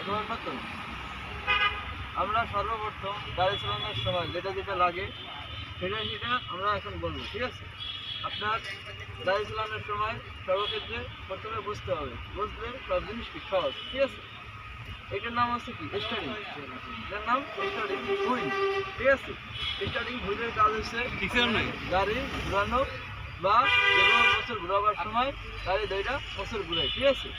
অথবা নতুন। আমরা সর্বপ্রথম গাড়ি চালানোর সময় যেটা যেটা লাগে সেটা আমরা এখন বলবো, ঠিক আছে? আপনার গাড়ি চালানোর সময় সর্বক্ষেত্রে প্রথমে বুঝতে হবে, বুঝলে সব জিনিস কি সহজ, ঠিক আছে? এটার নাম হচ্ছে কি স্টার্টিং, এটার নাম স্টার্টিং হুইল, ঠিক আছে? স্টার্টিং হুইলের কাজ হচ্ছে গাড়ি ঘুরানো বা যে কোনো বছর ঘুরাবার সময় গাড়ি দুইটা বছর ঘুরায়, ঠিক আছে?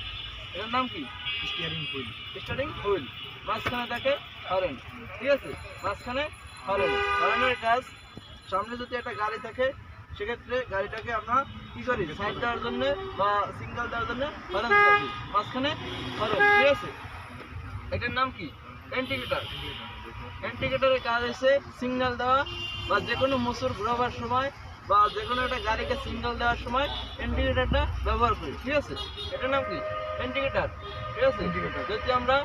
এটার নাম কি স্টিয়ারিং হুইল, স্টার্টিং হুইল। মাঝখানে থাকে হরেন, ঠিক আছে? মাঝখানে হরেন, হরেনের কাজ সামনে যদি একটা গাড়ি থাকে সেক্ষেত্রে গাড়িটাকে আমরা কি করি, সাইড দেওয়ার জন্য বা সিগন্যাল দেওয়ার জন্য হরেন দিই, মাঝখানে হরেন, ঠিক আছে? এটার নাম কি ইন্ডিকেটর। ইন্ডিকেটরের কাজ হচ্ছে সিগন্যাল দেওয়া বা যে কোনো মোটর ঘোরাবার সময় বা যে কোনো একটা গাড়িকে সিগন্যাল দেওয়ার সময় ইন্ডিকেটরটা ব্যবহার করি, ঠিক আছে? এটার নাম কি ইন্ডিকেটর, ঠিক আছে? যদি আমরা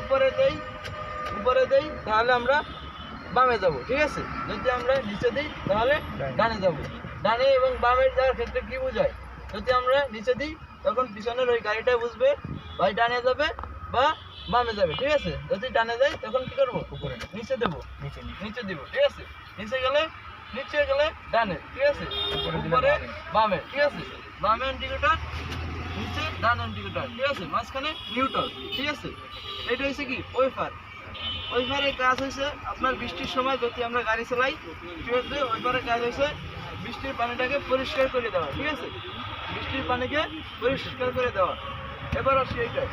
উপরে দেই তাহলে আমরা বামে যাব, ঠিক আছে? যদি আমরা নিচে দিই তাহলে ডানে যাব। ডানে এবং বামে যাওয়ার ক্ষেত্রে কি বোঝায়? যদি আমরা নিচে দিই তখন পিছনের ওই গাড়িটা বুঝবে ভাই ডানে যাবে বা বামে যাবে, ঠিক আছে? যদি ডানে যাই তখন কি করবো, উপরে নিচে দেবো, নিচে দিব, ঠিক আছে? নিচে গেলে ডানে, ঠিক আছে? উপরে বামে, ঠিক আছে? বামে ইন্ডিকেটর, নিচে ডান ইন্ডিকেটর, ঠিক আছে? মাঝখানে নিউট্রাল, ঠিক আছে? এটা হচ্ছে কি ওয়েফার। ওয়েফারের কাজ হয়েছে আপনার বৃষ্টির সময় যদি আমরা গাড়ি চালাই সেক্ষেত্রে ওয়েফারের কাজ হয়েছে বৃষ্টির পানিটাকে পরিষ্কার করে দেওয়া, ঠিক আছে? বৃষ্টির পানিকে পরিষ্কার করে দেওয়া। এবার আসি এইটা,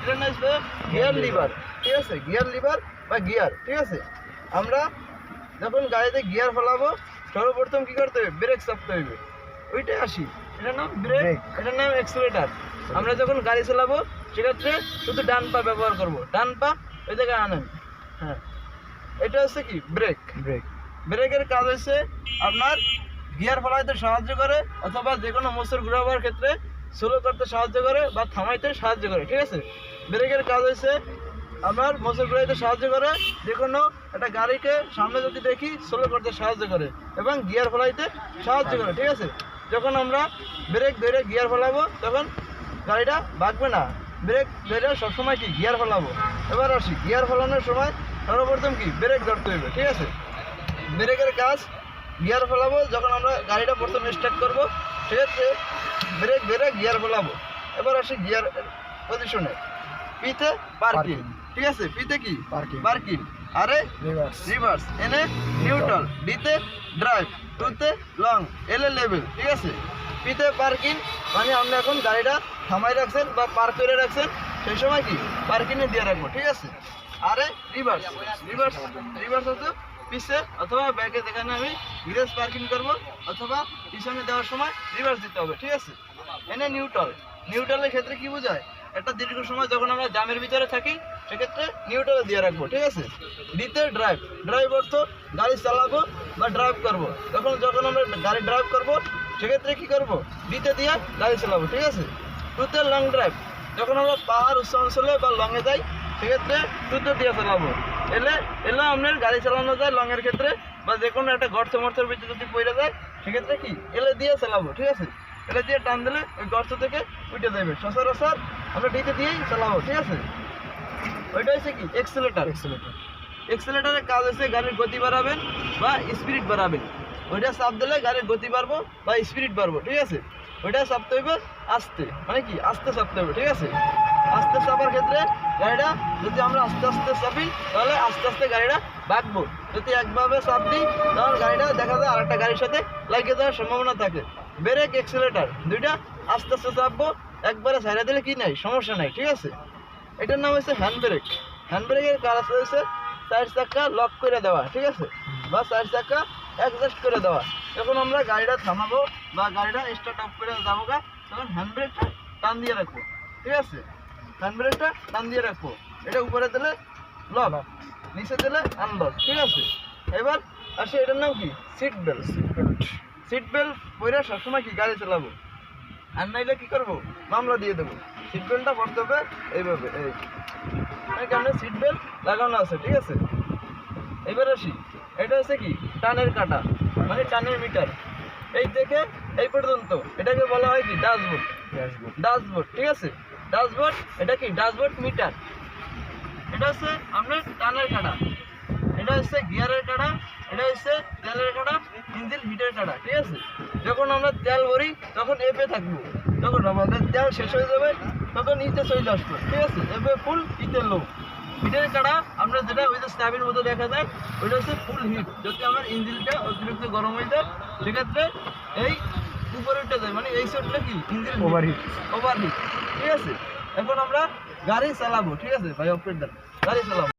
এটা না হচ্ছে গিয়ার লিভার, ঠিক আছে? গিয়ার লিভার বা গিয়ার, ঠিক আছে? আমরা যখন গাড়িতে গিয়ার ফেলাবো সর্বপ্রথম কি করতে হবে, ব্রেক চাপতে হবে। ওইটাই আসি, এটার নাম ব্রেক, এটার নাম অ্যাক্সিলারেটর। আমরা যখন গাড়ি চালাবো সেক্ষেত্রে শুধু ডান পা ব্যবহার করব, ডান পা ওই জায়গায় আনেন। হ্যাঁ, এটা হচ্ছে কি ব্রেক। ব্রেকের কাজ হচ্ছে আপনার গিয়ার ফলাইতে সাহায্য করে অথবা যে কোনো মোটর ঘুরাবার ক্ষেত্রে স্লো করতে সাহায্য করে বা থামাইতে সাহায্য করে, ঠিক আছে? ব্রেকের কাজ হচ্ছে আপনার মোটর ঘুরাইতে সাহায্য করে, যে কোনো একটা গাড়িকে সামনে যদি দেখি স্লো করতে সাহায্য করে এবং গিয়ার ফলাইতে সাহায্য করে, ঠিক আছে? যখন আমরা ব্রেক ধরে গিয়ার ফলাবো তখন গাড়িটা ভাগবে না, ব্রেক ধরে সবসময় কি গিয়ার ফলাবো। এবার আসি গিয়ার ফলানোর সময় সর্বপ্রথম কি ব্রেক ধরতে হবে, ঠিক আছে? ব্রেকের কাজ গিয়ার ফেলাবো, যখন আমরা গাড়িটা প্রথমে স্টার্ট করবো সেক্ষেত্রে ব্রেক ধরে গিয়ার ফেলাবো। এবার আসি গিয়ার পজিশনে, পিতে পার্কিং, ঠিক আছে? পিতে কি পার্কিং, আরে রিভার্স, এনে নিউট্রাল, ডিতে ড্রাইভ, টুতে লং, এলে লেভেল, ঠিক আছে? পিতে পার্কিং মানে আমরা এখন গাড়িটা থামাই রাখছেন বা পার্ক করে রাখছেন সেই সময় কি পার্কিংয়ে দিয়ে রাখবো, ঠিক আছে? আরে রিভার্স হচ্ছে পিছে অথবা ব্যাকে, যেখানে আমি গ্যারেজ পার্কিং করব অথবা পিছনে দেওয়ার সময় রিভার্স দিতে হবে, ঠিক আছে? এনে নিউট্রালের ক্ষেত্রে কি বোঝায়, একটা দীর্ঘ সময় যখন আমরা জামের ভিতরে থাকি সেক্ষেত্রে নিউট্রালে দিয়ে রাখবো, ঠিক আছে? ডিতে ড্রাইভ অর্থ গাড়ি চালাবো বা ড্রাইভ করব, যখন আমরা গাড়ি ড্রাইভ করব সেক্ষেত্রে কি করব, ডিতে দিয়ে গাড়ি চালাবো, ঠিক আছে? টুতে লং ড্রাইভ, যখন আমরা পাহাড় উচ্চ অঞ্চলে বা লংয়ে যাই সেক্ষেত্রে টুতে দিয়ে চালাবো। এলে আপনার গাড়ি চালানো যায় লংয়ের ক্ষেত্রে বা যে কোনো একটা গর্তের ভিতরে যদি পড়ে যায় সেক্ষেত্রে কি এলে দিয়ে চালাবো, ঠিক আছে? এলে দিয়ে টান দিলে ওই গর্ত থেকে উঠে যাবে। সচরাচর আমরা ডিতে দিয়েই চালাবো, ঠিক আছে? ওইটা হচ্ছে কি এক্সেলেটারের কাজ হচ্ছে গাড়ির গতি বাড়াবেন বা স্পিড বাড়াবেন। ওইটা চাপ দিলে গাড়ির গতি বাড়বো বা স্পিড বাড়বো, ঠিক আছে? ওইটা চাপতে হবে আস্তে, মানে কি আস্তে চাপতে হবে, ঠিক আছে? আস্তে চাপার ক্ষেত্রে গাড়িটা যদি আমরা আস্তে চাপি তাহলে আস্তে গাড়িটা ভাগবো। যদি একভাবে চাপ দিই তাহলে গাড়িটা দেখা যায় আরেকটা গাড়ির সাথে লাগিয়ে যাওয়ার সম্ভাবনা থাকে। ব্রেক এক্সেলেটার দুইটা আস্তে চাপবো, একবারে ছাইড়া দিলে কি নাই, সমস্যা নাই, ঠিক আছে? এটার নাম হচ্ছে হ্যান্ড ব্রেক। হ্যান্ড ব্রেকের কাজ হচ্ছে চার চাকা লক করে দেওয়া, ঠিক আছে? বা চার চাকা অ্যাডজাস্ট করে দেওয়া। যখন আমরা গাড়িটা থামাবো বা গাড়িটা স্টার্ট অফ করে যাবো তখন হ্যান্ড ব্রেকটা টান দিয়ে রাখবো, ঠিক আছে? হ্যান্ড ব্রেকটা টান দিয়ে রাখবো, এটা উপরে দিলে লক, নিচে দিলে আনলক, ঠিক আছে? এবার আসে এটার নাম কি সিট বেল্ট পরে সবসময় কি গাড়ি চালাবো, আর নাইলে কি করবো, মামলা দিয়ে দেবো। সিট বেল্টটা পড়তে হবে এইভাবে, এই কারণে সিট বেল্ট লাগানো আছে, ঠিক আছে? এবার আসি, এটা হচ্ছে কি টানের কাটা মানে টানের মিটার, এই থেকে এই পর্যন্ত এটাকে বলা হয় কি ড্যাশবোর্ড, ঠিক আছে? ড্যাশবোর্ড, এটা কি ড্যাশবোর্ড মিটার। এটা হচ্ছে আপনার টানের কাটা, এটা হচ্ছে গিয়ারের কাটা, এটা হচ্ছে তেলের কাটা, ইঞ্জিন হিটের কাটা, ঠিক আছে। যখন আমরা তেল ভরি তখন এপে থাকবো, যখন আমাদের তেল শেষ হয়ে যাবে তখন ইতে চলে আসবো, ঠিক আছে। এপে ফুল, ইতে লো। হিটের কাটা আমরা যেটা ওই যে স্ট্যাবের মতো দেখা যায় ওইটা হচ্ছে ফুল হিট। যদি আমার ইঞ্জিনটা অতিরিক্ত গরম হয়ে যায় সেক্ষেত্রে এই উপরে উঠে যায়, মানে এই সাইডটা কি ইঞ্জিন ওভারহিট, ঠিক আছে। এখন আমরা গাড়ি চালাবো, ঠিক আছে ভাই, অপারেটর গাড়ি চালাবো।